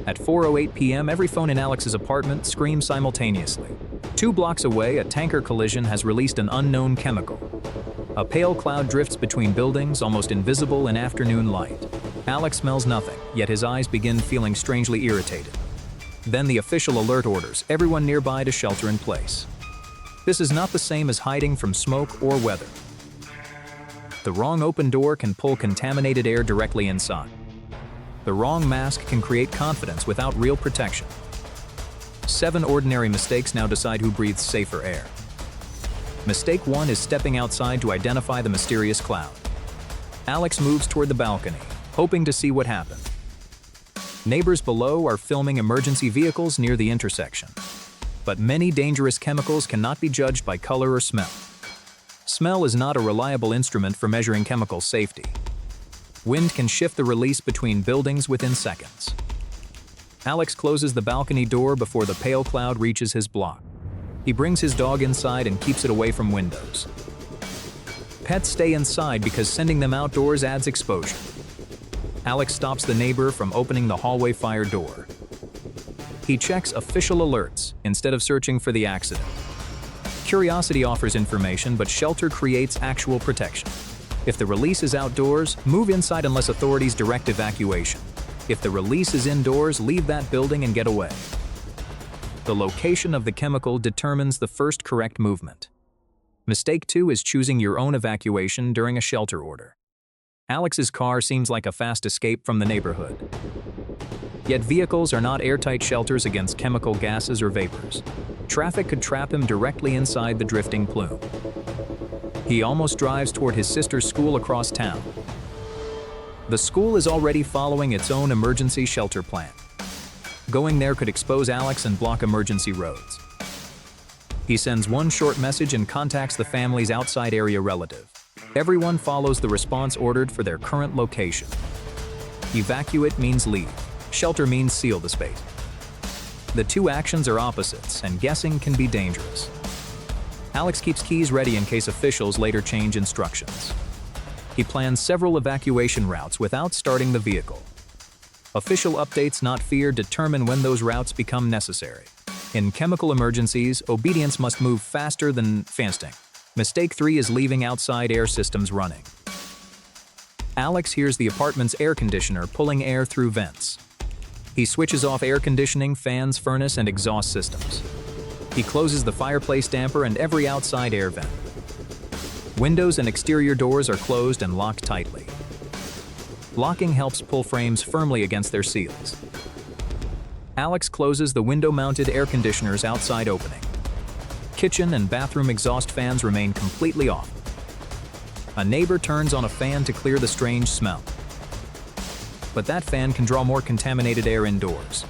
At 4:08 p.m., every phone in Alex's apartment screams simultaneously. 2 blocks away, a tanker collision has released an unknown chemical. A pale cloud drifts between buildings, almost invisible in afternoon light. Alex smells nothing, yet his eyes begin feeling strangely irritated. Then the official alert orders everyone nearby to shelter in place. This is not the same as hiding from smoke or weather. The wrong open door can pull contaminated air directly inside. The wrong mask can create confidence without real protection. 7 ordinary mistakes now decide who breathes safer air. Mistake 1 is stepping outside to identify the mysterious cloud. Alex moves toward the balcony, hoping to see what happened. Neighbors below are filming emergency vehicles near the intersection. But many dangerous chemicals cannot be judged by color or smell. Smell is not a reliable instrument for measuring chemical safety. Wind can shift the release between buildings within seconds. Alex closes the balcony door before the pale cloud reaches his block. He brings his dog inside and keeps it away from windows. Pets stay inside because sending them outdoors adds exposure. Alex stops the neighbor from opening the hallway fire door. He checks official alerts instead of searching for the accident. Curiosity offers information, but shelter creates actual protection. If the release is outdoors, move inside unless authorities direct evacuation. If the release is indoors, leave that building and get away. The location of the chemical determines the first correct movement. Mistake 2 is choosing your own evacuation during a shelter order. Alex's car seems like a fast escape from the neighborhood. Yet vehicles are not airtight shelters against chemical gases or vapors. Traffic could trap him directly inside the drifting plume. He almost drives toward his sister's school across town. The school is already following its own emergency shelter plan. Going there could expose Alex and block emergency roads. He sends one short message and contacts the family's outside area relative. Everyone follows the response ordered for their current location. Evacuate means leave. Shelter means seal the space. The 2 actions are opposites, and guessing can be dangerous. Alex keeps keys ready in case officials later change instructions. He plans several evacuation routes without starting the vehicle. Official updates, not fear, determine when those routes become necessary. In chemical emergencies, obedience must move faster than fasting. Mistake 3 is leaving outside air systems running. Alex hears the apartment's air conditioner pulling air through vents. He switches off air conditioning, fans, furnace, and exhaust systems. He closes the fireplace damper and every outside air vent. Windows and exterior doors are closed and locked tightly. Locking helps pull frames firmly against their seals. Alex closes the window-mounted air conditioner's outside opening. Kitchen and bathroom exhaust fans remain completely off. A neighbor turns on a fan to clear the strange smell. But that fan can draw more contaminated air indoors.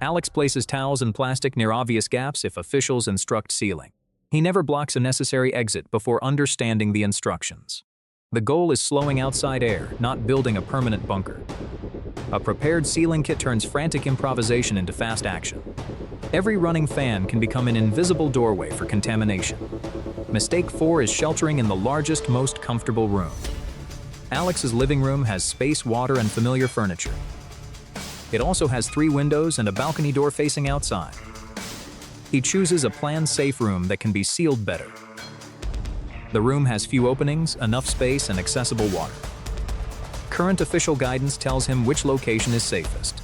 Alex places towels and plastic near obvious gaps if officials instruct sealing. He never blocks a necessary exit before understanding the instructions. The goal is slowing outside air, not building a permanent bunker. A prepared sealing kit turns frantic improvisation into fast action. Every running fan can become an invisible doorway for contamination. Mistake 4 is sheltering in the largest, most comfortable room. Alex's living room has space, water, and familiar furniture. It also has 3 windows and a balcony door facing outside. He chooses a planned safe room that can be sealed better. The room has few openings, enough space, and accessible water. Current official guidance tells him which location is safest.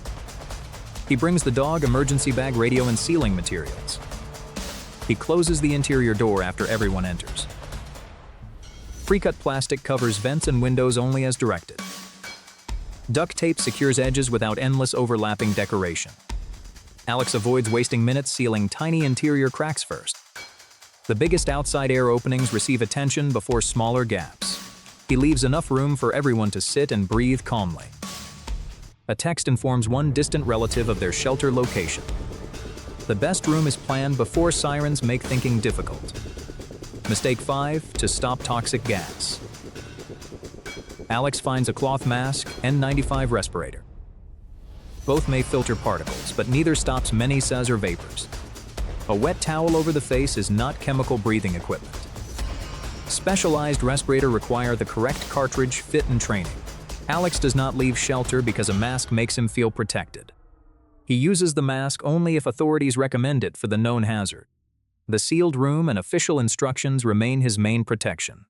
He brings the dog, emergency bag, radio, and sealing materials. He closes the interior door after everyone enters. Pre-cut plastic covers vents and windows only as directed. Duct tape secures edges without endless overlapping decoration. Alex avoids wasting minutes sealing tiny interior cracks first. The biggest outside air openings receive attention before smaller gaps. He leaves enough room for everyone to sit and breathe calmly. A text informs one distant relative of their shelter location. The best room is planned before sirens make thinking difficult. Mistake 5, to stop toxic gas. Alex finds a cloth mask, N95 respirator. Both may filter particles, but neither stops many SARS or vapors. A wet towel over the face is not chemical breathing equipment. Specialized respirator require the correct cartridge, fit, and training. Alex does not leave shelter because a mask makes him feel protected. He uses the mask only if authorities recommend it for the known hazard. The sealed room and official instructions remain his main protection.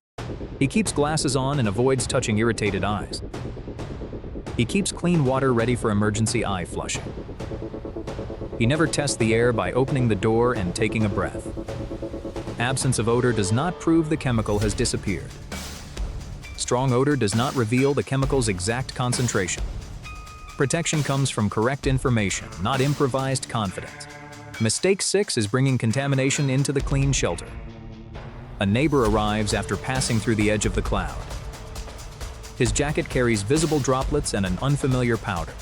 He keeps glasses on and avoids touching irritated eyes. He keeps clean water ready for emergency eye flushing. He never tests the air by opening the door and taking a breath. Absence of odor does not prove the chemical has disappeared. Strong odor does not reveal the chemical's exact concentration. Protection comes from correct information, not improvised confidence. Mistake 6 is bringing contamination into the clean shelter. A neighbor arrives after passing through the edge of the cloud. His jacket carries visible droplets and an unfamiliar powder.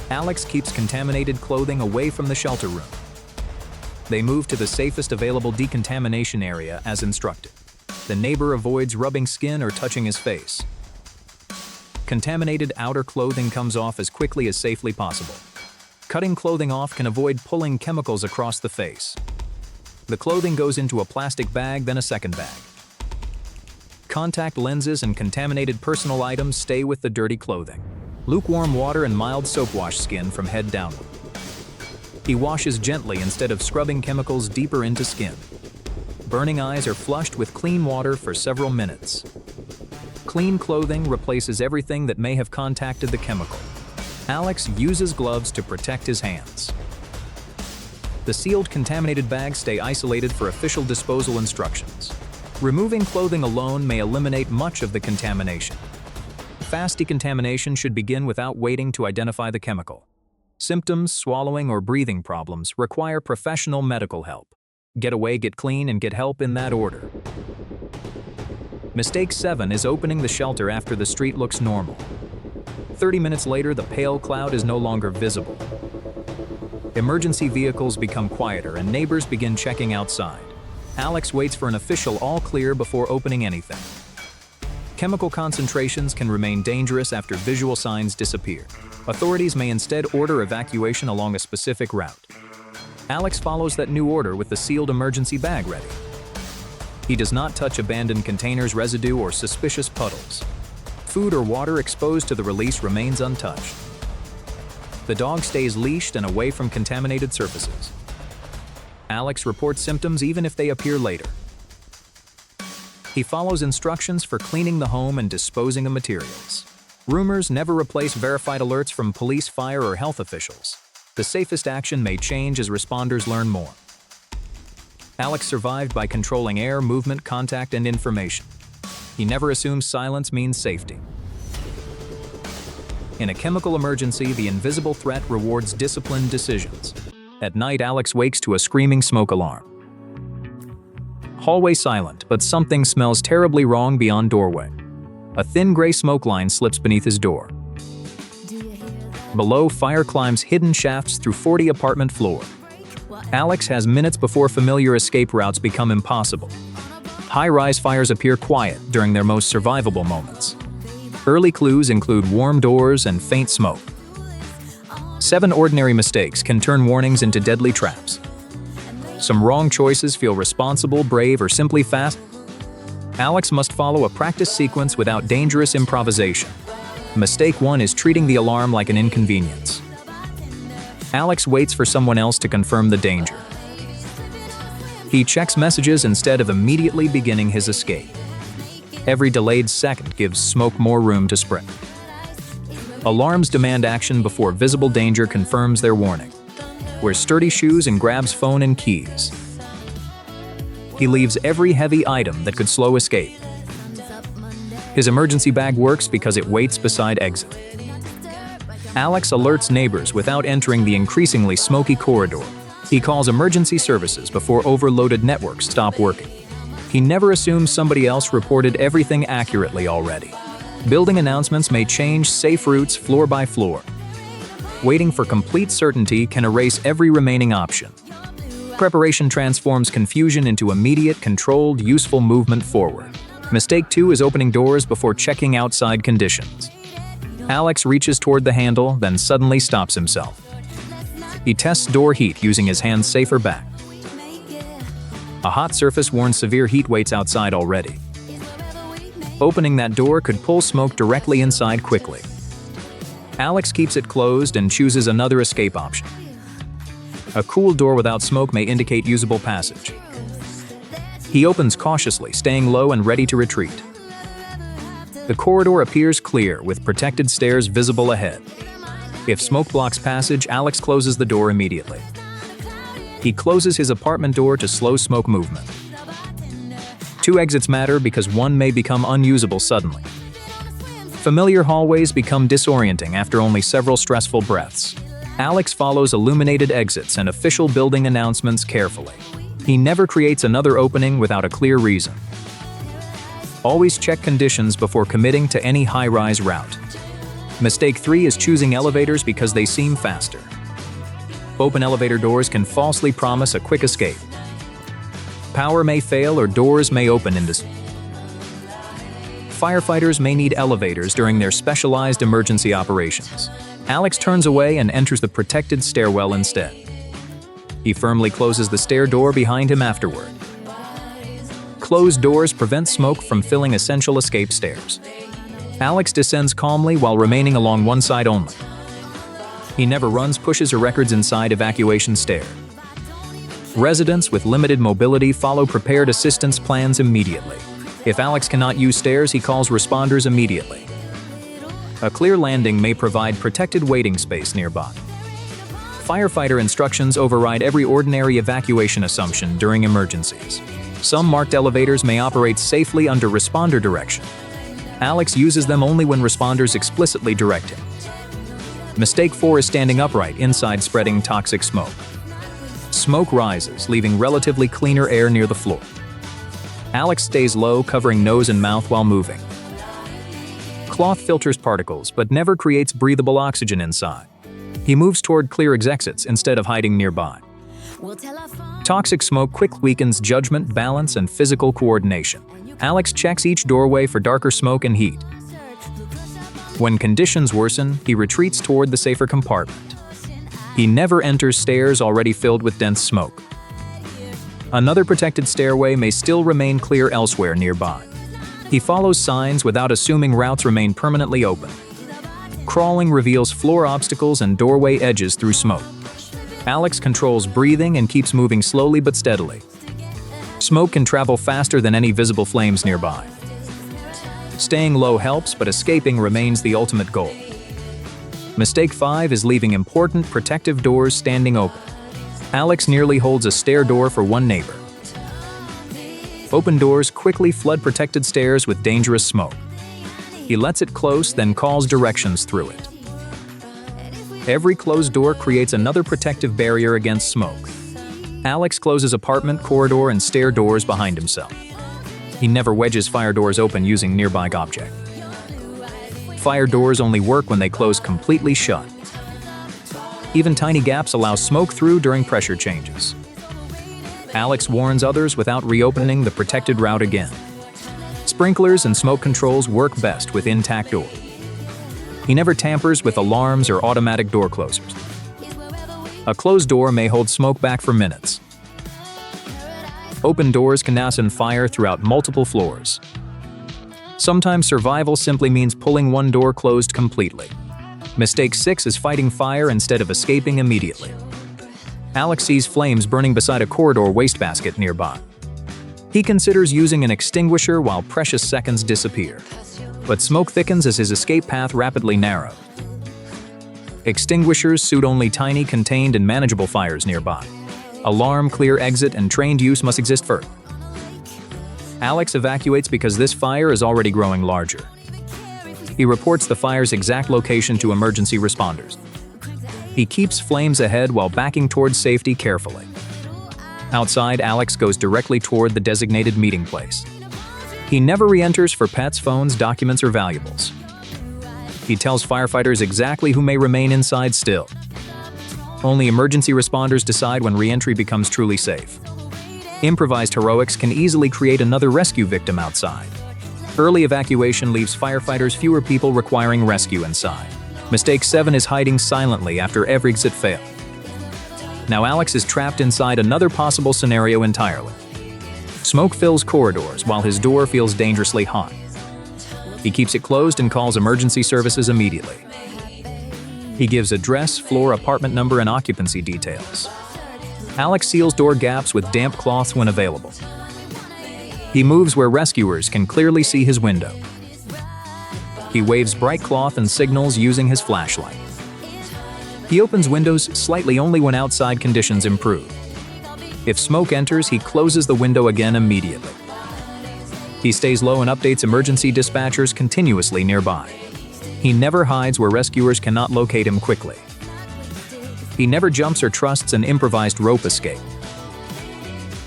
Alex keeps contaminated clothing away from the shelter room. They move to the safest available decontamination area as instructed. The neighbor avoids rubbing skin or touching his face. Contaminated outer clothing comes off as quickly as safely possible. Cutting clothing off can avoid pulling chemicals across the face. The clothing goes into a plastic bag, then a second bag. Contact lenses and contaminated personal items stay with the dirty clothing. Lukewarm water and mild soap wash skin from head downward. He washes gently instead of scrubbing chemicals deeper into skin. Burning eyes are flushed with clean water for several minutes. Clean clothing replaces everything that may have contacted the chemical. Alex uses gloves to protect his hands. The sealed contaminated bags stay isolated for official disposal instructions. Removing clothing alone may eliminate much of the contamination. Fast decontamination should begin without waiting to identify the chemical. Symptoms, swallowing, or breathing problems require professional medical help. Get away, get clean, and get help in that order. Mistake 7 is opening the shelter after the street looks normal. 30 minutes later, the pale cloud is no longer visible. Emergency vehicles become quieter and neighbors begin checking outside. Alex waits for an official all clear before opening anything. Chemical concentrations can remain dangerous after visual signs disappear. Authorities may instead order evacuation along a specific route. Alex follows that new order with the sealed emergency bag ready. He does not touch abandoned containers, residue, or suspicious puddles. Food or water exposed to the release remains untouched. The dog stays leashed and away from contaminated surfaces. Alex reports symptoms even if they appear later. He follows instructions for cleaning the home and disposing of materials. Rumors never replace verified alerts from police, fire, or health officials. The safest action may change as responders learn more. Alex survived by controlling air, movement, contact, and information. He never assumes silence means safety. In a chemical emergency, the invisible threat rewards disciplined decisions. At night, Alex wakes to a screaming smoke alarm. Hallway silent, but something smells terribly wrong beyond doorway. A thin gray smoke line slips beneath his door. Below, fire climbs hidden shafts through 40 apartment floor. Alex has minutes before familiar escape routes become impossible. High-rise fires appear quiet during their most survivable moments. Early clues include warm doors and faint smoke. 7 ordinary mistakes can turn warnings into deadly traps. Some wrong choices feel responsible, brave, or simply fast. Alex must follow a practice sequence without dangerous improvisation. Mistake 1 is treating the alarm like an inconvenience. Alex waits for someone else to confirm the danger. He checks messages instead of immediately beginning his escape. Every delayed second gives smoke more room to spread. Alarms demand action before visible danger confirms their warning. Wears sturdy shoes and grabs phone and keys. He leaves every heavy item that could slow escape. His emergency bag works because it waits beside exit. Alex alerts neighbors without entering the increasingly smoky corridor. He calls emergency services before overloaded networks stop working. He never assumes somebody else reported everything accurately already. Building announcements may change safe routes floor by floor. Waiting for complete certainty can erase every remaining option. Preparation transforms confusion into immediate, controlled, useful movement forward. Mistake 2 is opening doors before checking outside conditions. Alex reaches toward the handle, then suddenly stops himself. He tests door heat using his hand's safer back. A hot surface warns severe heat waits outside already. Opening that door could pull smoke directly inside quickly. Alex keeps it closed and chooses another escape option. A cool door without smoke may indicate usable passage. He opens cautiously, staying low and ready to retreat. The corridor appears clear, with protected stairs visible ahead. If smoke blocks passage, Alex closes the door immediately. He closes his apartment door to slow smoke movement. 2 exits matter because one may become unusable suddenly. Familiar hallways become disorienting after only several stressful breaths. Alex follows illuminated exits and official building announcements carefully. He never creates another opening without a clear reason. Always check conditions before committing to any high-rise route. Mistake 3 is choosing elevators because they seem faster. Open elevator doors can falsely promise a quick escape. Power may fail or doors may open into. Firefighters may need elevators during their specialized emergency operations. Alex turns away and enters the protected stairwell instead. He firmly closes the stair door behind him afterward. Closed doors prevent smoke from filling essential escape stairs. Alex descends calmly while remaining along one side only. He never runs, pushes, or records inside evacuation stair. Residents with limited mobility follow prepared assistance plans immediately. If Alex cannot use stairs, he calls responders immediately. A clear landing may provide protected waiting space nearby. Firefighter instructions override every ordinary evacuation assumption during emergencies. Some marked elevators may operate safely under responder direction. Alex uses them only when responders explicitly direct him. Mistake 4 is standing upright inside spreading toxic smoke. Smoke rises, leaving relatively cleaner air near the floor. Alex stays low, covering nose and mouth while moving. Cloth filters particles, but never creates breathable oxygen inside. He moves toward clear exits instead of hiding nearby. Toxic smoke quickly weakens judgment, balance, and physical coordination. Alex checks each doorway for darker smoke and heat. When conditions worsen, he retreats toward the safer compartment. He never enters stairs already filled with dense smoke. Another protected stairway may still remain clear elsewhere nearby. He follows signs without assuming routes remain permanently open. Crawling reveals floor obstacles and doorway edges through smoke. Alex controls breathing and keeps moving slowly but steadily. Smoke can travel faster than any visible flames nearby. Staying low helps, but escaping remains the ultimate goal. Mistake 5 is leaving important protective doors standing open. Alex nearly holds a stair door for one neighbor. Open doors quickly flood protected stairs with dangerous smoke. He lets it close, then calls directions through it. Every closed door creates another protective barrier against smoke. Alex closes apartment, corridor, and stair doors behind himself. He never wedges fire doors open using nearby object. Fire doors only work when they close completely shut. Even tiny gaps allow smoke through during pressure changes. Alex warns others without reopening the protected route again. Sprinklers and smoke controls work best with intact door. He never tampers with alarms or automatic door closers. A closed door may hold smoke back for minutes. Open doors can send fire throughout multiple floors. Sometimes survival simply means pulling one door closed completely. Mistake 6 is fighting fire instead of escaping immediately. Alex sees flames burning beside a corridor wastebasket nearby. He considers using an extinguisher while precious seconds disappear. But smoke thickens as his escape path rapidly narrows. Extinguishers suit only tiny, contained, and manageable fires nearby. Alarm, clear exit, and trained use must exist first. Alex evacuates because this fire is already growing larger. He reports the fire's exact location to emergency responders. He keeps flames ahead while backing towards safety carefully. Outside, Alex goes directly toward the designated meeting place. He never re-enters for pets, phones, documents, or valuables. He tells firefighters exactly who may remain inside still. Only emergency responders decide when re-entry becomes truly safe. Improvised heroics can easily create another rescue victim outside. Early evacuation leaves firefighters fewer people requiring rescue inside. Mistake 7 is hiding silently after every exit failed. Now Alex is trapped inside another possible scenario entirely. Smoke fills corridors while his door feels dangerously hot. He keeps it closed and calls emergency services immediately. He gives address, floor, apartment number, and occupancy details. Alex seals door gaps with damp cloths when available. He moves where rescuers can clearly see his window. He waves bright cloth and signals using his flashlight. He opens windows slightly only when outside conditions improve. If smoke enters, he closes the window again immediately. He stays low and updates emergency dispatchers continuously nearby. He never hides where rescuers cannot locate him quickly. He never jumps or trusts an improvised rope escape.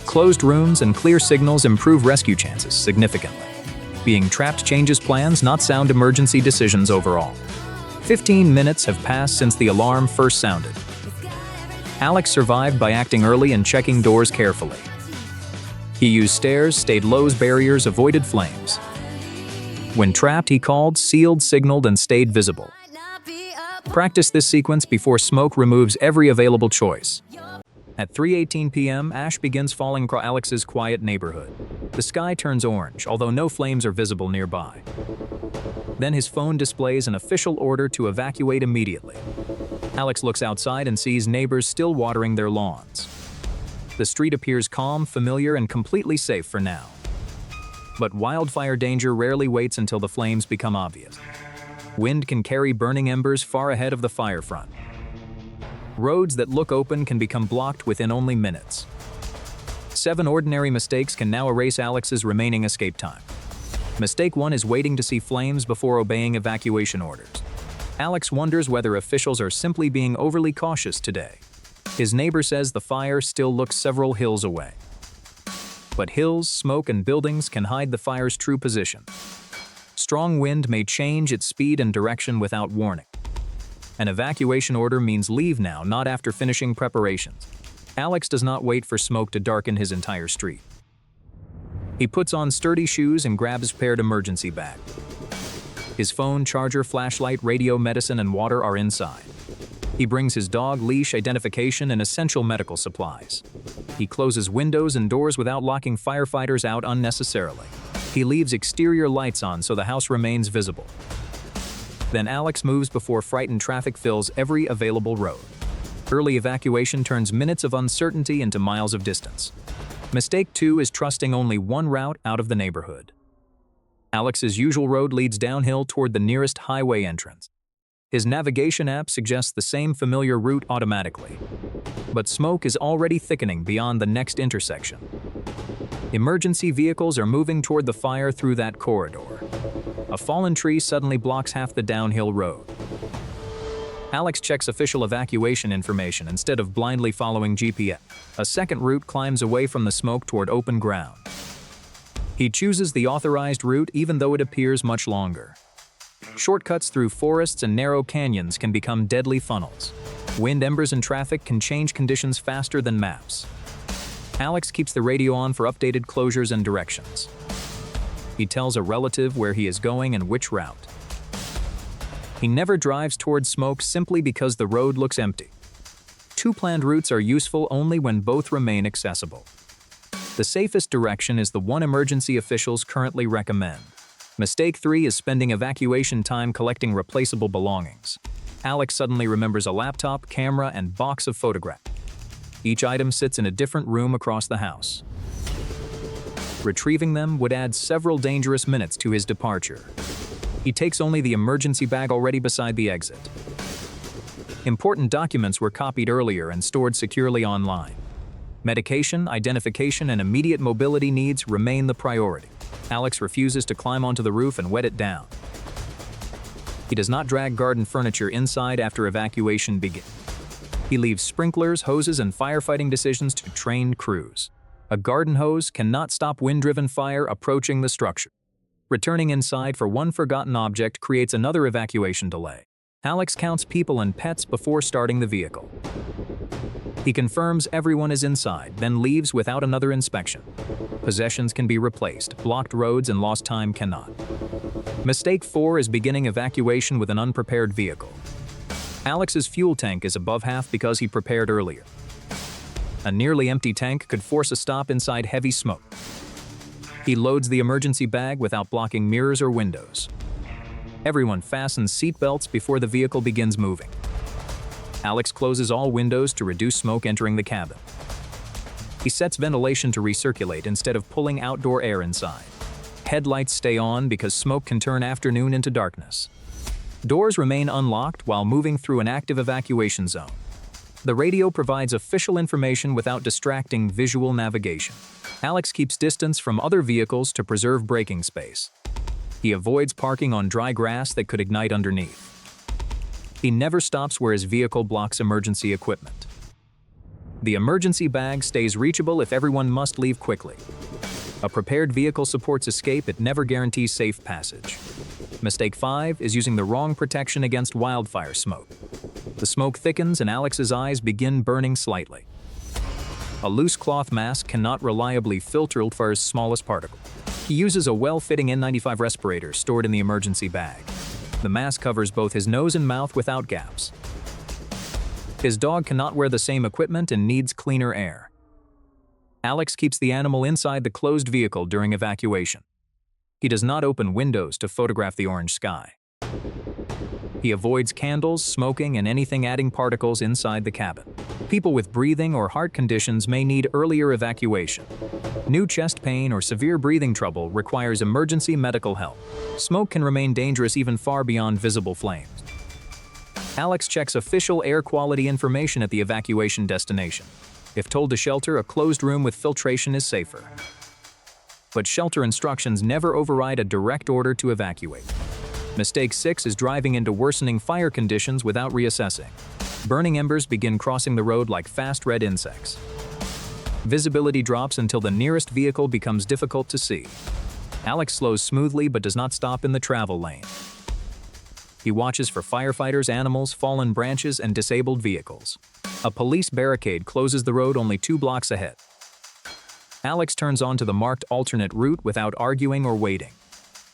Closed rooms and clear signals improve rescue chances significantly. Being trapped changes plans, not sound emergency decisions overall. 15 minutes have passed since the alarm first sounded. Alex survived by acting early and checking doors carefully. He used stairs, stayed low as barriers, avoided flames. When trapped, he called, sealed, signaled, and stayed visible. Practice this sequence before smoke removes every available choice. At 3:18 p.m., ash begins falling across Alex's quiet neighborhood. The sky turns orange, although no flames are visible nearby. Then his phone displays an official order to evacuate immediately. Alex looks outside and sees neighbors still watering their lawns. The street appears calm, familiar, and completely safe for now. But wildfire danger rarely waits until the flames become obvious. Wind can carry burning embers far ahead of the fire front. Roads that look open can become blocked within only minutes. 7 ordinary mistakes can now erase Alex's remaining escape time. Mistake 1 is waiting to see flames before obeying evacuation orders. Alex wonders whether officials are simply being overly cautious today. His neighbor says the fire still looks several hills away. But hills, smoke, and buildings can hide the fire's true position. Strong wind may change its speed and direction without warning. An evacuation order means leave now, not after finishing preparations. Alex does not wait for smoke to darken his entire street. He puts on sturdy shoes and grabs his paired emergency bag. His phone, charger, flashlight, radio, medicine, and water are inside. He brings his dog, leash, identification, and essential medical supplies. He closes windows and doors without locking firefighters out unnecessarily. He leaves exterior lights on so the house remains visible. Then Alex moves before frightened traffic fills every available road. Early evacuation turns minutes of uncertainty into miles of distance. Mistake 2 is trusting only one route out of the neighborhood. Alex's usual road leads downhill toward the nearest highway entrance. His navigation app suggests the same familiar route automatically. But smoke is already thickening beyond the next intersection. Emergency vehicles are moving toward the fire through that corridor. A fallen tree suddenly blocks half the downhill road. Alex checks official evacuation information instead of blindly following GPS. A second route climbs away from the smoke toward open ground. He chooses the authorized route even though it appears much longer. Shortcuts through forests and narrow canyons can become deadly funnels. Wind, embers, and traffic can change conditions faster than maps. Alex keeps the radio on for updated closures and directions. He tells a relative where he is going and which route. He never drives towards smoke simply because the road looks empty. 2 planned routes are useful only when both remain accessible. The safest direction is the one emergency officials currently recommend. Mistake 3 is spending evacuation time collecting replaceable belongings. Alex suddenly remembers a laptop, camera, and box of photographs. Each item sits in a different room across the house. Retrieving them would add several dangerous minutes to his departure. He takes only the emergency bag already beside the exit. Important documents were copied earlier and stored securely online. Medication, identification, and immediate mobility needs remain the priority. Alex refuses to climb onto the roof and wet it down. He does not drag garden furniture inside after evacuation begins. He leaves sprinklers, hoses, and firefighting decisions to trained crews. A garden hose cannot stop wind-driven fire approaching the structure. Returning inside for one forgotten object creates another evacuation delay. Alex counts people and pets before starting the vehicle. He confirms everyone is inside, then leaves without another inspection. Possessions can be replaced, blocked roads and lost time cannot. Mistake 4 is beginning evacuation with an unprepared vehicle. Alex's fuel tank is above half because he prepared earlier. A nearly empty tank could force a stop inside heavy smoke. He loads the emergency bag without blocking mirrors or windows. Everyone fastens seatbelts before the vehicle begins moving. Alex closes all windows to reduce smoke entering the cabin. He sets ventilation to recirculate instead of pulling outdoor air inside. Headlights stay on because smoke can turn afternoon into darkness. Doors remain unlocked while moving through an active evacuation zone. The radio provides official information without distracting visual navigation. Alex keeps distance from other vehicles to preserve braking space. He avoids parking on dry grass that could ignite underneath. He never stops where his vehicle blocks emergency equipment. The emergency bag stays reachable if everyone must leave quickly. A prepared vehicle supports escape, it never guarantees safe passage. Mistake 5 is using the wrong protection against wildfire smoke. The smoke thickens and Alex's eyes begin burning slightly. A loose cloth mask cannot reliably filter fire's smallest particle. He uses a well-fitting N95 respirator stored in the emergency bag. The mask covers both his nose and mouth without gaps. His dog cannot wear the same equipment and needs cleaner air. Alex keeps the animal inside the closed vehicle during evacuation. He does not open windows to photograph the orange sky. He avoids candles, smoking, and anything adding particles inside the cabin. People with breathing or heart conditions may need earlier evacuation. New chest pain or severe breathing trouble requires emergency medical help. Smoke can remain dangerous even far beyond visible flames. Alex checks official air quality information at the evacuation destination. If told to shelter, a closed room with filtration is safer. But shelter instructions never override a direct order to evacuate. Mistake 6 is driving into worsening fire conditions without reassessing. Burning embers begin crossing the road like fast red insects. Visibility drops until the nearest vehicle becomes difficult to see. Alex slows smoothly but does not stop in the travel lane. He watches for firefighters, animals, fallen branches, and disabled vehicles. A police barricade closes the road only 2 blocks ahead. Alex turns onto the marked alternate route without arguing or waiting.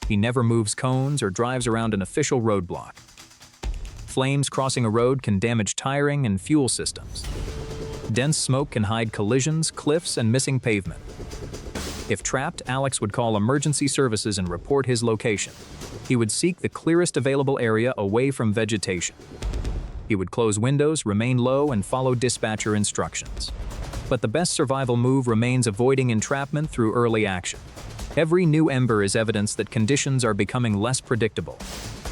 He never moves cones or drives around an official roadblock. Flames crossing a road can damage tiring and fuel systems. Dense smoke can hide collisions, cliffs, and missing pavement. If trapped, Alex would call emergency services and report his location. He would seek the clearest available area away from vegetation. He would close windows, remain low, and follow dispatcher instructions. But the best survival move remains avoiding entrapment through early action. Every new ember is evidence that conditions are becoming less predictable.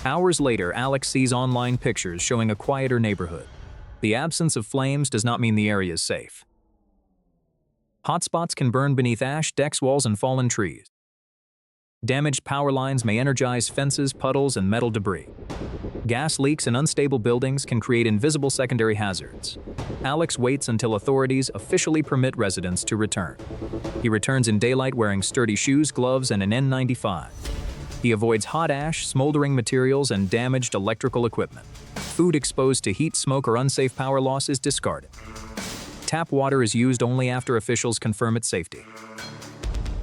Hours later, Alex sees online pictures showing a quieter neighborhood. The absence of flames does not mean the area is safe. Hotspots can burn beneath ash, decks, walls, and fallen trees. Damaged power lines may energize fences, puddles, and metal debris. Gas leaks and unstable buildings can create invisible secondary hazards. Alex waits until authorities officially permit residents to return. He returns in daylight wearing sturdy shoes, gloves, and an N95. He avoids hot ash, smoldering materials, and damaged electrical equipment. Food exposed to heat, smoke, or unsafe power loss is discarded. Tap water is used only after officials confirm its safety.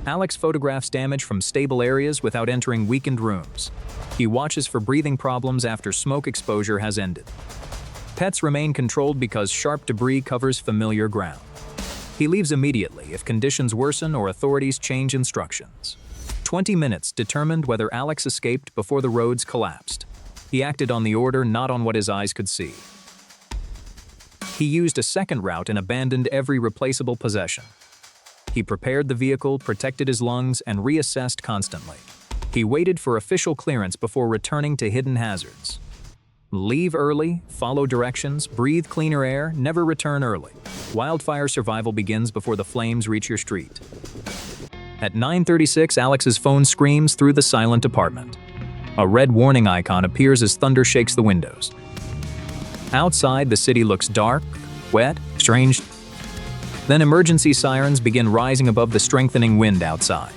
Alex photographs damage from stable areas without entering weakened rooms. He watches for breathing problems after smoke exposure has ended. Pets remain controlled because sharp debris covers familiar ground. He leaves immediately if conditions worsen or authorities change instructions. 20 minutes determined whether Alex escaped before the roads collapsed. He acted on the order, not on what his eyes could see. He used a second route and abandoned every replaceable possession. He prepared the vehicle, protected his lungs, and reassessed constantly. He waited for official clearance before returning to hidden hazards. Leave early, follow directions, breathe cleaner air, never return early. Wildfire survival begins before the flames reach your street. At 9:36, Alex's phone screams through the silent apartment. A red warning icon appears as thunder shakes the windows. Outside, the city looks dark, wet, strange. Then emergency sirens begin rising above the strengthening wind outside.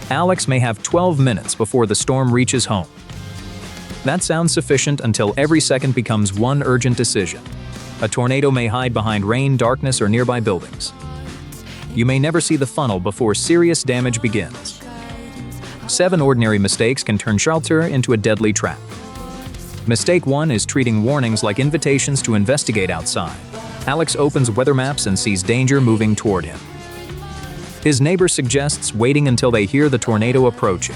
Alex may have 12 minutes before the storm reaches home. That sounds sufficient until every second becomes one urgent decision. A tornado may hide behind rain, darkness, or nearby buildings. You may never see the funnel before serious damage begins. 7 ordinary mistakes can turn shelter into a deadly trap. Mistake 1 is treating warnings like invitations to investigate outside. Alex opens weather maps and sees danger moving toward him. His neighbor suggests waiting until they hear the tornado approaching.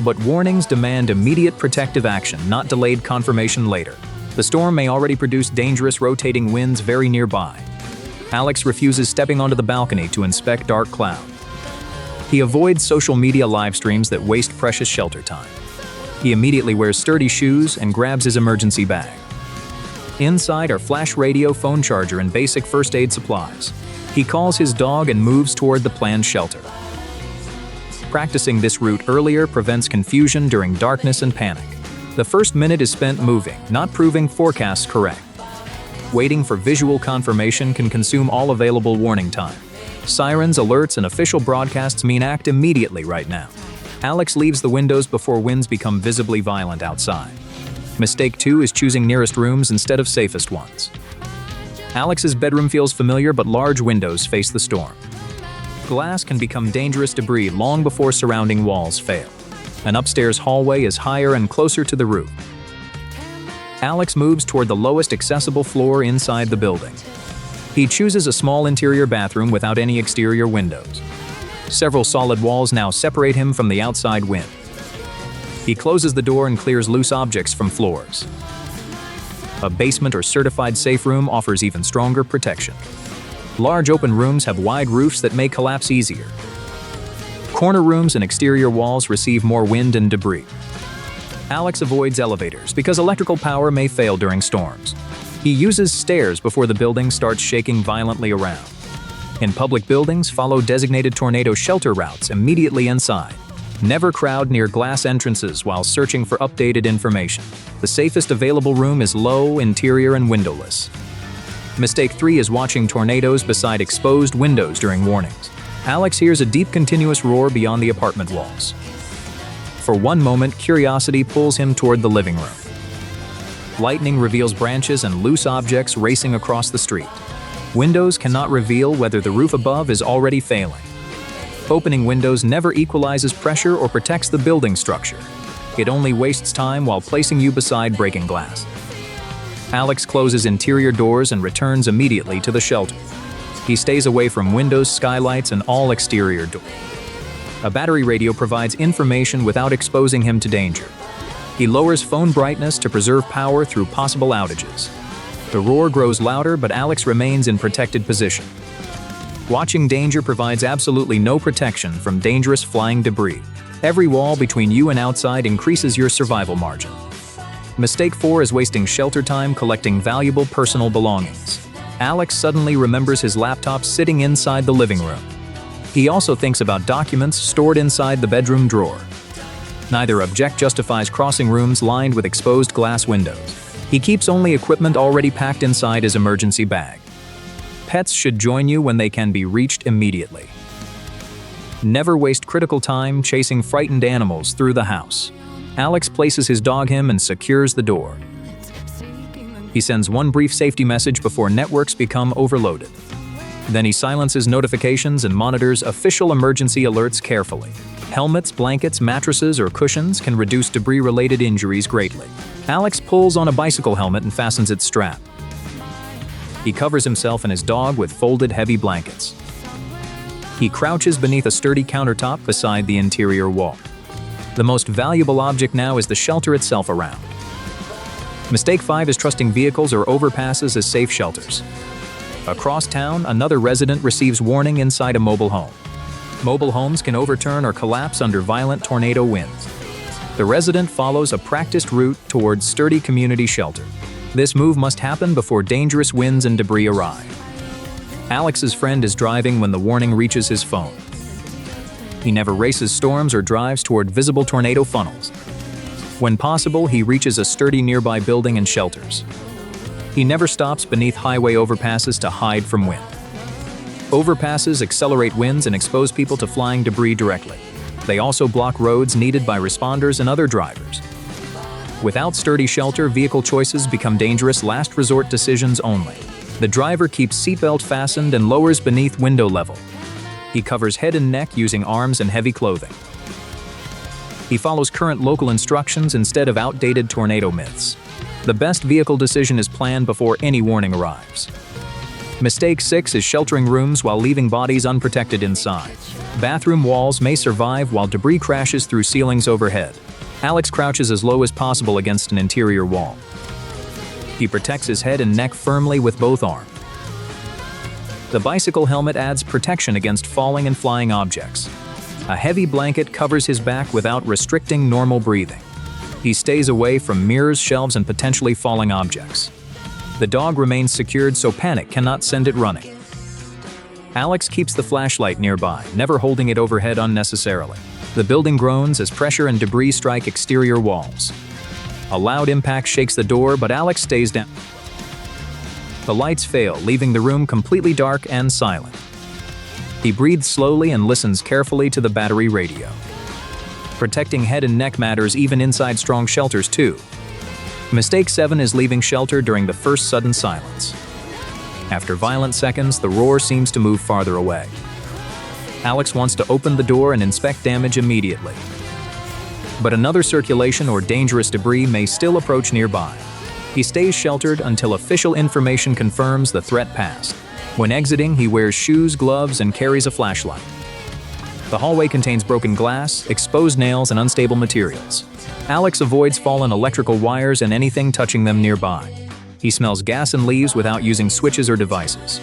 But warnings demand immediate protective action, not delayed confirmation later. The storm may already produce dangerous rotating winds very nearby. Alex refuses stepping onto the balcony to inspect dark cloud. He avoids social media live streams that waste precious shelter time. He immediately wears sturdy shoes and grabs his emergency bag. Inside are flash radio, phone charger, and basic first aid supplies. He calls his dog and moves toward the planned shelter. Practicing this route earlier prevents confusion during darkness and panic. The first minute is spent moving, not proving forecasts correct. Waiting for visual confirmation can consume all available warning time. Sirens, alerts, and official broadcasts mean act immediately right now. Alex leaves the windows before winds become visibly violent outside. Mistake 2 is choosing nearest rooms instead of safest ones. Alex's bedroom feels familiar, but large windows face the storm. Glass can become dangerous debris long before surrounding walls fail. An upstairs hallway is higher and closer to the roof. Alex moves toward the lowest accessible floor inside the building. He chooses a small interior bathroom without any exterior windows. Several solid walls now separate him from the outside wind. He closes the door and clears loose objects from floors. A basement or certified safe room offers even stronger protection. Large open rooms have wide roofs that may collapse easier. Corner rooms and exterior walls receive more wind and debris. Alex avoids elevators because electrical power may fail during storms. He uses stairs before the building starts shaking violently around. In public buildings, follow designated tornado shelter routes immediately inside. Never crowd near glass entrances while searching for updated information. The safest available room is low, interior, and windowless. Mistake 3 is watching tornadoes beside exposed windows during warnings. Alex hears a deep, continuous roar beyond the apartment walls. For one moment, curiosity pulls him toward the living room. Lightning reveals branches and loose objects racing across the street. Windows cannot reveal whether the roof above is already failing. Opening windows never equalizes pressure or protects the building structure. It only wastes time while placing you beside breaking glass. Alex closes interior doors and returns immediately to the shelter. He stays away from windows, skylights, and all exterior doors. A battery radio provides information without exposing him to danger. He lowers phone brightness to preserve power through possible outages. The roar grows louder, but Alex remains in protected position. Watching danger provides absolutely no protection from dangerous flying debris. Every wall between you and outside increases your survival margin. Mistake 4 is wasting shelter time collecting valuable personal belongings. Alex suddenly remembers his laptop sitting inside the living room. He also thinks about documents stored inside the bedroom drawer. Neither object justifies crossing rooms lined with exposed glass windows. He keeps only equipment already packed inside his emergency bag. Pets should join you when they can be reached immediately. Never waste critical time chasing frightened animals through the house. Alex places his dog him and secures the door. He sends one brief safety message before networks become overloaded. Then he silences notifications and monitors official emergency alerts carefully. Helmets, blankets, mattresses, or cushions can reduce debris-related injuries greatly. Alex pulls on a bicycle helmet and fastens its strap. He covers himself and his dog with folded heavy blankets. He crouches beneath a sturdy countertop beside the interior wall. The most valuable object now is the shelter itself around. Mistake 5 is trusting vehicles or overpasses as safe shelters. Across town, another resident receives warning inside a mobile home. Mobile homes can overturn or collapse under violent tornado winds. The resident follows a practiced route towards sturdy community shelter. This move must happen before dangerous winds and debris arrive. Alex's friend is driving when the warning reaches his phone. He never races storms or drives toward visible tornado funnels. When possible, he reaches a sturdy nearby building and shelters. He never stops beneath highway overpasses to hide from wind. Overpasses accelerate winds and expose people to flying debris directly. They also block roads needed by responders and other drivers. Without sturdy shelter, vehicle choices become dangerous last resort decisions only. The driver keeps seatbelt fastened and lowers beneath window level. He covers head and neck using arms and heavy clothing. He follows current local instructions instead of outdated tornado myths. The best vehicle decision is planned before any warning arrives. Mistake 6 is sheltering rooms while leaving bodies unprotected inside. Bathroom walls may survive while debris crashes through ceilings overhead. Alex crouches as low as possible against an interior wall. He protects his head and neck firmly with both arms. The bicycle helmet adds protection against falling and flying objects. A heavy blanket covers his back without restricting normal breathing. He stays away from mirrors, shelves, and potentially falling objects. The dog remains secured so panic cannot send it running. Alex keeps the flashlight nearby, never holding it overhead unnecessarily. The building groans as pressure and debris strike exterior walls. A loud impact shakes the door, but Alex stays down. The lights fail, leaving the room completely dark and silent. He breathes slowly and listens carefully to the battery radio. Protecting head and neck matters even inside strong shelters too. Mistake 7 is leaving shelter during the first sudden silence. After violent seconds, the roar seems to move farther away. Alex wants to open the door and inspect damage immediately. But another circulation or dangerous debris may still approach nearby. He stays sheltered until official information confirms the threat passed. When exiting, he wears shoes, gloves, and carries a flashlight. The hallway contains broken glass, exposed nails, and unstable materials. Alex avoids fallen electrical wires and anything touching them nearby. He smells gas and leaves without using switches or devices.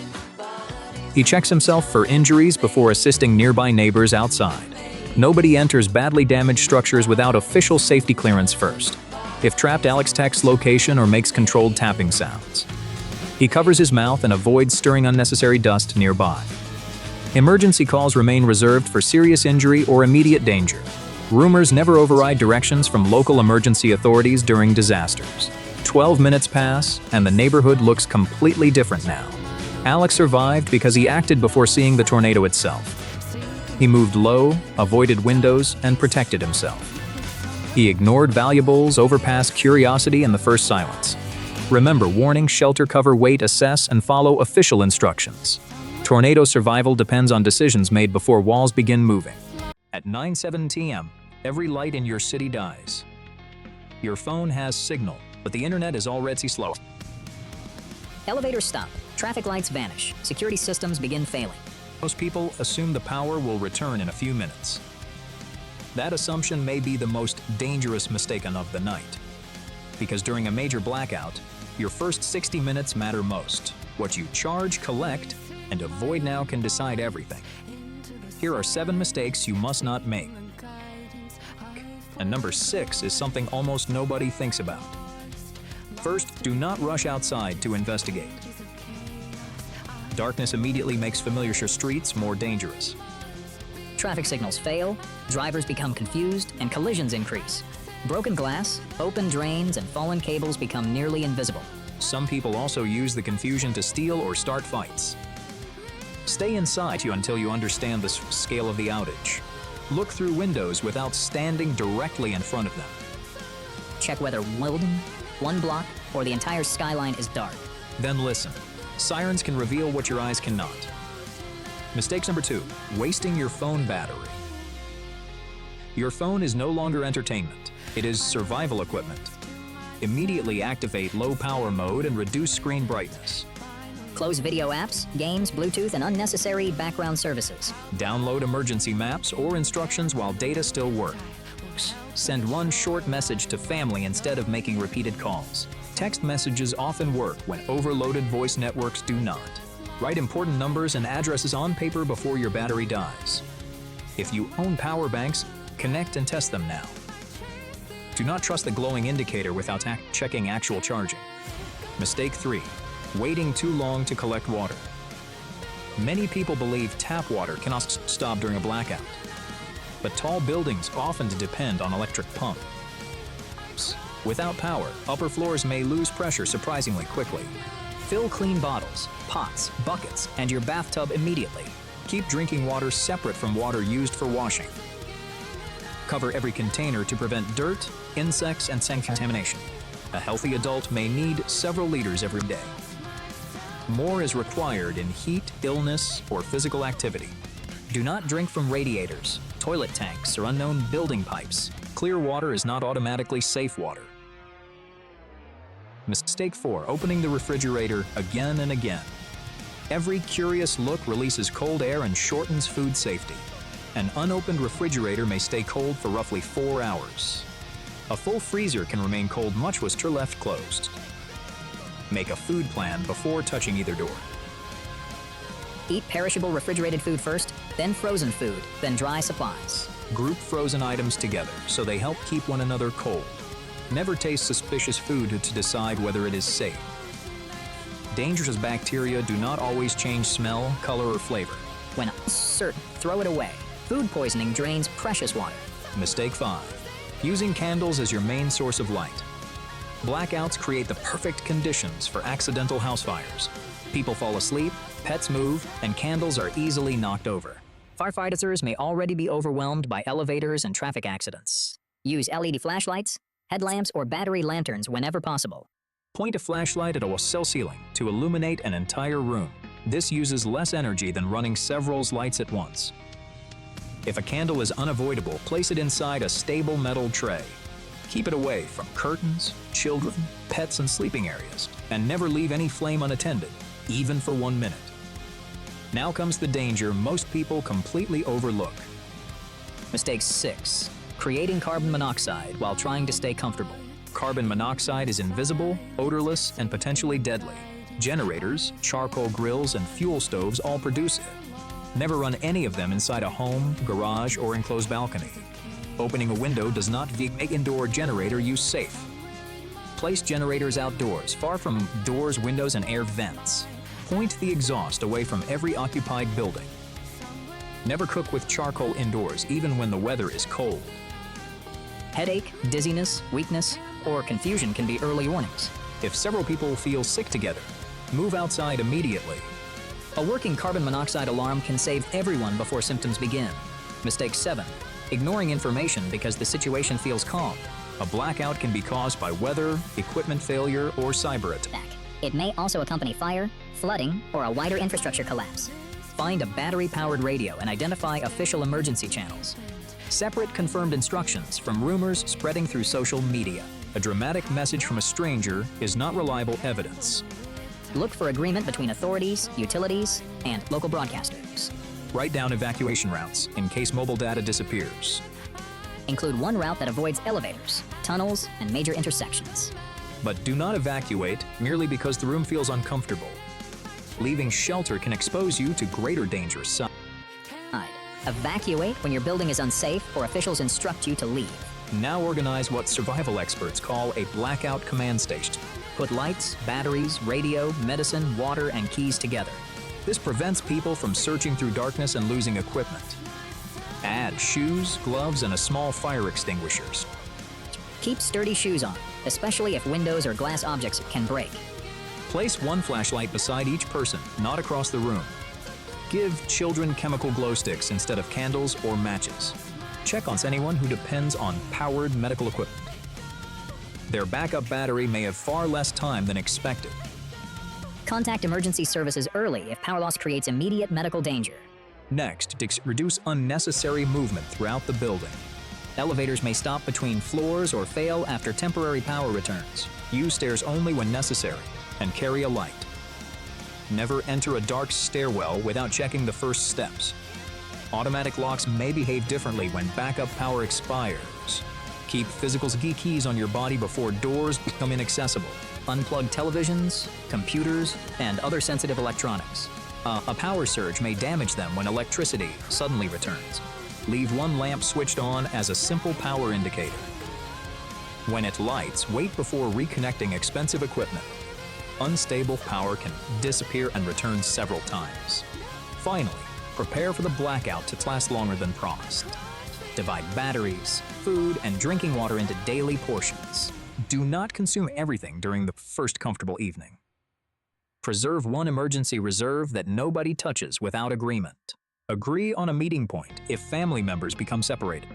He checks himself for injuries before assisting nearby neighbors outside. Nobody enters badly damaged structures without official safety clearance first. If trapped, Alex texts location or makes controlled tapping sounds. He covers his mouth and avoids stirring unnecessary dust nearby. Emergency calls remain reserved for serious injury or immediate danger. Rumors never override directions from local emergency authorities during disasters. 12 minutes pass, and the neighborhood looks completely different now. Alex survived because he acted before seeing the tornado itself. He moved low, avoided windows, and protected himself. He ignored valuables, overpassed curiosity, and the first silence. Remember, warning, shelter, cover, wait, assess, and follow official instructions. Tornado survival depends on decisions made before walls begin moving. At 9:07 p.m., every light in your city dies. Your phone has signal, but the internet is already slow. Elevators stop, traffic lights vanish, security systems begin failing. Most people assume the power will return in a few minutes. That assumption may be the most dangerous mistake of the night. Because during a major blackout, your first 60 minutes matter most. What you charge, collect, and avoid now can decide everything. Here are 7 mistakes you must not make. And number 6 is something almost nobody thinks about. First, do not rush outside to investigate. Darkness immediately makes familiar streets more dangerous. Traffic signals fail, drivers become confused, and collisions increase. Broken glass, open drains, and fallen cables become nearly invisible. Some people also use the confusion to steal or start fights. Stay inside until you understand the scale of the outage. Look through windows without standing directly in front of them. Check whether one block, or the entire skyline is dark. Then listen. Sirens can reveal what your eyes cannot. Mistake number 2, wasting your phone battery. Your phone is no longer entertainment. It is survival equipment. Immediately activate low power mode and reduce screen brightness. Close video apps, games, Bluetooth, and unnecessary background services. Download emergency maps or instructions while data still works. Send one short message to family instead of making repeated calls. Text messages often work when overloaded voice networks do not. Write important numbers and addresses on paper before your battery dies. If you own power banks, connect and test them now. Do not trust the glowing indicator without checking actual charging. Mistake 3, waiting too long to collect water. Many people believe tap water cannot stop during a blackout, but tall buildings often depend on electric pumps. Without power, upper floors may lose pressure surprisingly quickly. Fill clean bottles, pots, buckets, and your bathtub immediately. Keep drinking water separate from water used for washing. Cover every container to prevent dirt, insects, and contamination. A healthy adult may need several liters every day. More is required in heat, illness, or physical activity. Do not drink from radiators, toilet tanks, or unknown building pipes. Clear water is not automatically safe water. Mistake 4, opening the refrigerator again and again. Every curious look releases cold air and shortens food safety. An unopened refrigerator may stay cold for roughly 4 hours. A full freezer can remain cold much was left closed. Make a food plan before touching either door. Eat perishable refrigerated food first, then frozen food, then dry supplies. Group frozen items together so they help keep one another cold. Never taste suspicious food to decide whether it is safe. Dangerous bacteria do not always change smell, color, or flavor. When uncertain, throw it away. Food poisoning drains precious water. Mistake 5. Using candles as your main source of light. Blackouts create the perfect conditions for accidental house fires. People fall asleep, pets move, and candles are easily knocked over. Firefighters may already be overwhelmed by elevators and traffic accidents. Use LED flashlights, headlamps, or battery lanterns whenever possible. Point a flashlight at a cell ceiling to illuminate an entire room. This uses less energy than running several lights at once. If a candle is unavoidable, place it inside a stable metal tray. Keep it away from curtains, children, pets, and sleeping areas, and never leave any flame unattended, even for 1 minute. Now comes the danger most people completely overlook. Mistake 6. Creating carbon monoxide while trying to stay comfortable. Carbon monoxide is invisible, odorless, and potentially deadly. Generators, charcoal grills, and fuel stoves all produce it. Never run any of them inside a home, garage, or enclosed balcony. Opening a window does not make indoor generator use safe. Place generators outdoors, far from doors, windows, and air vents. Point the exhaust away from every occupied building. Never cook with charcoal indoors, even when the weather is cold. Headache, dizziness, weakness, or confusion can be early warnings. If several people feel sick together, move outside immediately. A working carbon monoxide alarm can save everyone before symptoms begin. Mistake 7. Ignoring information because the situation feels calm. A blackout can be caused by weather, equipment failure, or cyber attack. It may also accompany fire, flooding, or a wider infrastructure collapse. Find a battery-powered radio and identify official emergency channels. Separate confirmed instructions from rumors spreading through social media. A dramatic message from a stranger is not reliable evidence. Look for agreement between authorities, utilities, and local broadcasters. Write down evacuation routes in case mobile data disappears. Include one route that avoids elevators, tunnels, and major intersections. But do not evacuate merely because the room feels uncomfortable. Leaving shelter can expose you to greater dangers. Evacuate when your building is unsafe or officials instruct you to leave. Now organize what survival experts call a blackout command station. Put lights, batteries, radio, medicine, water, and keys together. This prevents people from searching through darkness and losing equipment. Add shoes, gloves, and a small fire extinguishers. Keep sturdy shoes on, especially if windows or glass objects can break. Place one flashlight beside each person, not across the room. Give children chemical glow sticks instead of candles or matches. Check on anyone who depends on powered medical equipment. Their backup battery may have far less time than expected. Contact emergency services early if power loss creates immediate medical danger. Next, reduce unnecessary movement throughout the building. Elevators may stop between floors or fail after temporary power returns. Use stairs only when necessary, and carry a light. Never enter a dark stairwell without checking the first steps. Automatic locks may behave differently when backup power expires. Keep physical keys on your body before doors become inaccessible. Unplug televisions, computers, and other sensitive electronics. A power surge may damage them when electricity suddenly returns. Leave one lamp switched on as a simple power indicator. When it lights, wait before reconnecting expensive equipment. Unstable power can disappear and return several times. Finally, prepare for the blackout to last longer than promised. Divide batteries, food, and drinking water into daily portions. Do not consume everything during the first comfortable evening. Preserve one emergency reserve that nobody touches without agreement. Agree on a meeting point if family members become separated.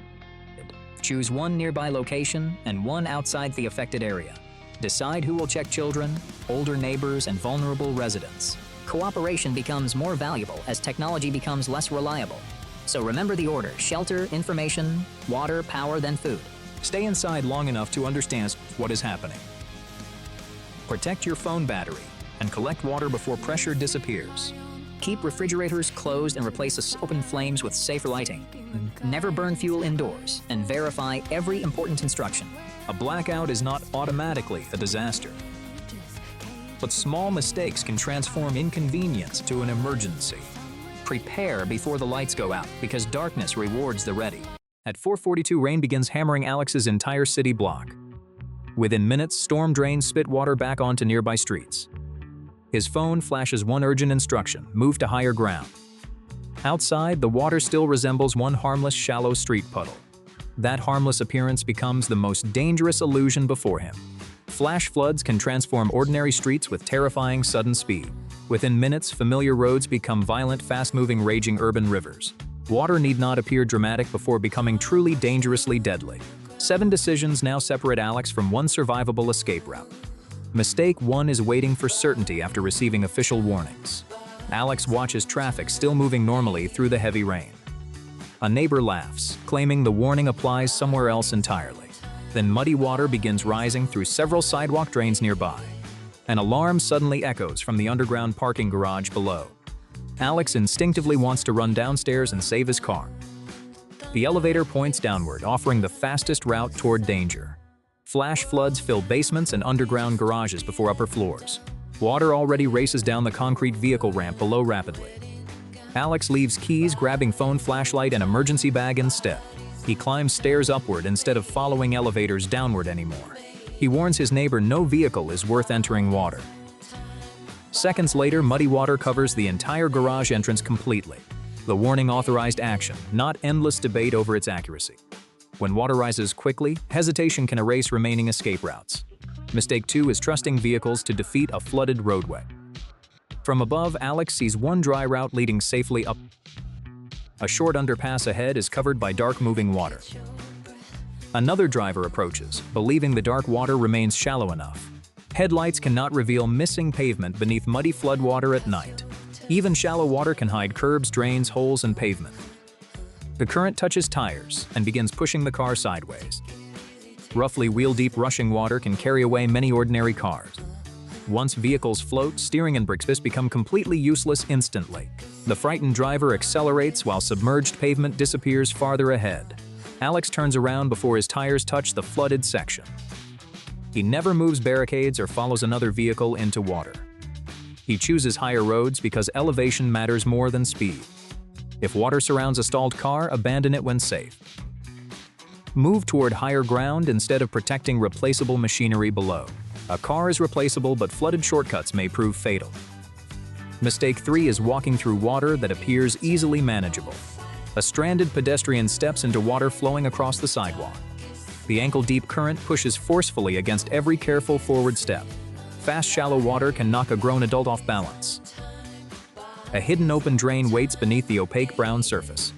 Choose one nearby location and one outside the affected area. Decide who will check children, older neighbors, and vulnerable residents. Cooperation becomes more valuable as technology becomes less reliable. So remember the order: shelter, information, water, power, then food. Stay inside long enough to understand what is happening. Protect your phone battery and collect water before pressure disappears. Keep refrigerators closed and replace open flames with safer lighting. Never burn fuel indoors, and verify every important instruction. A blackout is not automatically a disaster, but small mistakes can transform inconvenience to an emergency. Prepare before the lights go out, because darkness rewards the ready. At 4:42, rain begins hammering Alex's entire city block. Within minutes, storm drains spit water back onto nearby streets. His phone flashes one urgent instruction: move to higher ground. Outside, the water still resembles one harmless, shallow street puddle. That harmless appearance becomes the most dangerous illusion before him. Flash floods can transform ordinary streets with terrifying sudden speed. Within minutes, familiar roads become violent, fast-moving, raging urban rivers. Water need not appear dramatic before becoming truly dangerously deadly. 7 decisions now separate Alex from one survivable escape route. Mistake 1 is waiting for certainty after receiving official warnings. Alex watches traffic still moving normally through the heavy rain. A neighbor laughs, claiming the warning applies somewhere else entirely. Then muddy water begins rising through several sidewalk drains nearby. An alarm suddenly echoes from the underground parking garage below. Alex instinctively wants to run downstairs and save his car. The elevator points downward, offering the fastest route toward danger. Flash floods fill basements and underground garages before upper floors. Water already races down the concrete vehicle ramp below rapidly. Alex leaves keys, grabbing phone, flashlight, and emergency bag instead. He climbs stairs upward instead of following elevators downward anymore. He warns his neighbor no vehicle is worth entering water. Seconds later, muddy water covers the entire garage entrance completely. The warning authorized action, not endless debate over its accuracy. When water rises quickly, hesitation can erase remaining escape routes. Mistake 2 is trusting vehicles to defeat a flooded roadway. From above, Alex sees one dry route leading safely up. A short underpass ahead is covered by dark moving water. Another driver approaches, believing the dark water remains shallow enough. Headlights cannot reveal missing pavement beneath muddy floodwater at night. Even shallow water can hide curbs, drains, holes, and pavement. The current touches tires and begins pushing the car sideways. Roughly wheel-deep rushing water can carry away many ordinary cars. Once vehicles float, steering and brakes become completely useless instantly. The frightened driver accelerates while submerged pavement disappears farther ahead. Alex turns around before his tires touch the flooded section. He never moves barricades or follows another vehicle into water. He chooses higher roads because elevation matters more than speed. If water surrounds a stalled car, abandon it when safe. Move toward higher ground instead of protecting replaceable machinery below. A car is replaceable, but flooded shortcuts may prove fatal. Mistake 3 is walking through water that appears easily manageable. A stranded pedestrian steps into water flowing across the sidewalk. The ankle-deep current pushes forcefully against every careful forward step. Fast, shallow water can knock a grown adult off balance. A hidden open drain waits beneath the opaque brown surface.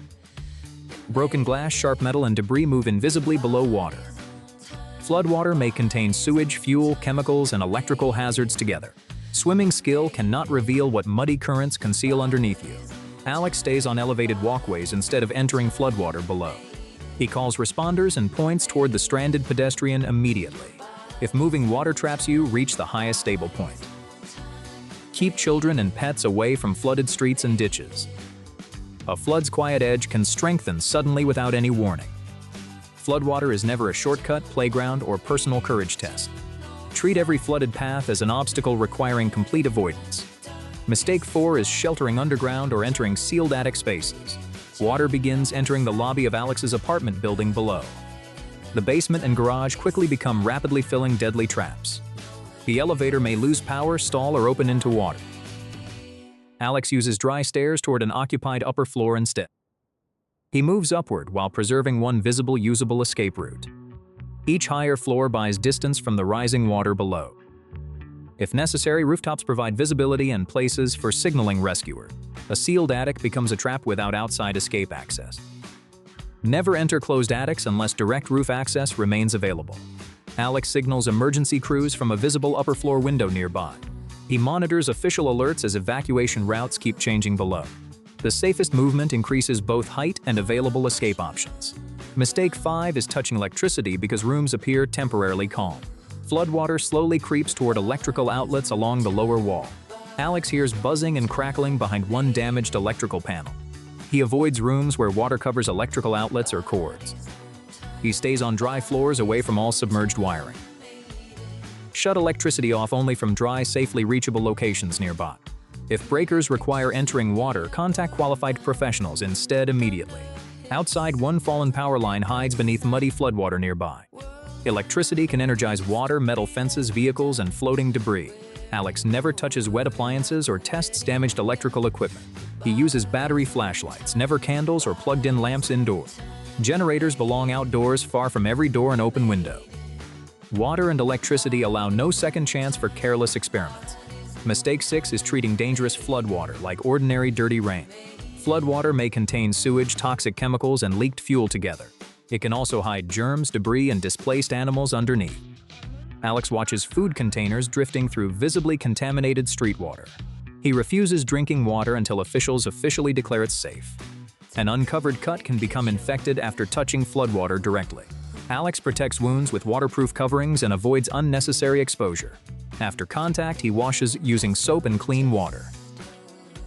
Broken glass, sharp metal, and debris move invisibly below water. Floodwater may contain sewage, fuel, chemicals, and electrical hazards together. Swimming skill cannot reveal what muddy currents conceal underneath you. Alex stays on elevated walkways instead of entering floodwater below. He calls responders and points toward the stranded pedestrian immediately. If moving water traps you, reach the highest stable point. Keep children and pets away from flooded streets and ditches. A flood's quiet edge can strengthen suddenly without any warning. Floodwater is never a shortcut, playground, or personal courage test. Treat every flooded path as an obstacle requiring complete avoidance. Mistake 4 is sheltering underground or entering sealed attic spaces. Water begins entering the lobby of Alex's apartment building below. The basement and garage quickly become rapidly filling deadly traps. The elevator may lose power, stall, or open into water. Alex uses dry stairs toward an occupied upper floor instead. He moves upward while preserving one visible, usable escape route. Each higher floor buys distance from the rising water below. If necessary, rooftops provide visibility and places for signaling rescuer. A sealed attic becomes a trap without outside escape access. Never enter closed attics unless direct roof access remains available. Alex signals emergency crews from a visible upper floor window nearby. He monitors official alerts as evacuation routes keep changing below. The safest movement increases both height and available escape options. Mistake 5 is touching electricity because rooms appear temporarily calm. Floodwater slowly creeps toward electrical outlets along the lower wall. Alex hears buzzing and crackling behind one damaged electrical panel. He avoids rooms where water covers electrical outlets or cords. He stays on dry floors away from all submerged wiring. Shut electricity off only from dry, safely reachable locations nearby. If breakers require entering water, contact qualified professionals instead immediately. Outside, one fallen power line hides beneath muddy floodwater nearby. Electricity can energize water, metal fences, vehicles, and floating debris. Alex never touches wet appliances or tests damaged electrical equipment. He uses battery flashlights, never candles or plugged-in lamps indoors. Generators belong outdoors, far from every door and open window. Water and electricity allow no second chance for careless experiments. Mistake 6 is treating dangerous floodwater like ordinary dirty rain. Floodwater may contain sewage, toxic chemicals, and leaked fuel together. It can also hide germs, debris, and displaced animals underneath. Alex watches food containers drifting through visibly contaminated street water. He refuses drinking water until officials officially declare it safe. An uncovered cut can become infected after touching floodwater directly. Alex protects wounds with waterproof coverings and avoids unnecessary exposure. After contact, he washes using soap and clean water.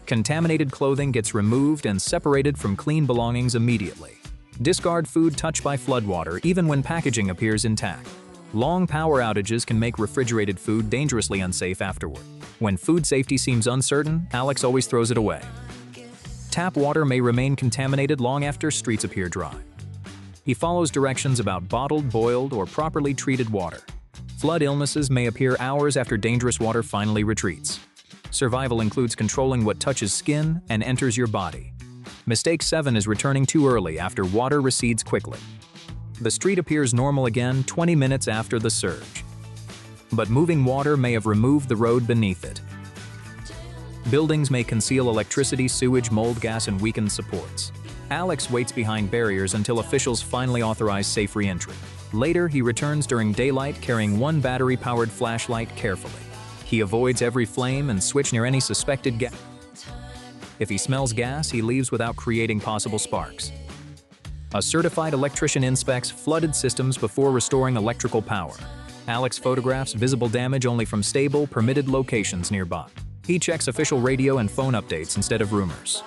Contaminated clothing gets removed and separated from clean belongings immediately. Discard food touched by floodwater even when packaging appears intact. Long power outages can make refrigerated food dangerously unsafe afterward. When food safety seems uncertain, Alex always throws it away. Tap water may remain contaminated long after streets appear dry. He follows directions about bottled, boiled, or properly treated water. Flood illnesses may appear hours after dangerous water finally retreats. Survival includes controlling what touches skin and enters your body. Mistake 7 is returning too early after water recedes quickly. The street appears normal again 20 minutes after the surge. But moving water may have removed the road beneath it. Buildings may conceal electricity, sewage, mold gas, and weakened supports. Alex waits behind barriers until officials finally authorize safe re-entry. Later, he returns during daylight carrying one battery-powered flashlight carefully. He avoids every flame and switch near any suspected gas. If he smells gas, he leaves without creating possible sparks. A certified electrician inspects flooded systems before restoring electrical power. Alex photographs visible damage only from stable, permitted locations nearby. He checks official radio and phone updates instead of rumors.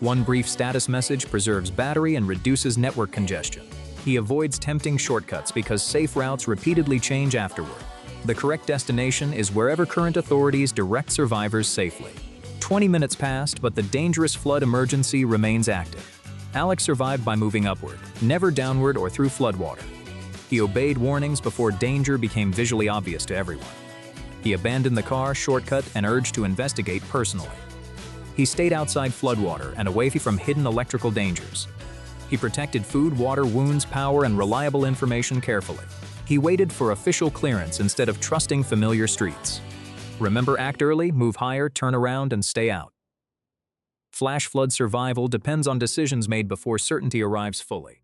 One brief status message preserves battery and reduces network congestion. He avoids tempting shortcuts because safe routes repeatedly change afterward. The correct destination is wherever current authorities direct survivors safely. 20 minutes passed, but the dangerous flood emergency remains active. Alex survived by moving upward, never downward or through floodwater. He obeyed warnings before danger became visually obvious to everyone. He abandoned the car, shortcut, and urged to investigate personally. He stayed outside floodwater and away from hidden electrical dangers. He protected food, water, wounds, power, and reliable information carefully. He waited for official clearance instead of trusting familiar streets. Remember, act early, move higher, turn around, and stay out. Flash flood survival depends on decisions made before certainty arrives fully.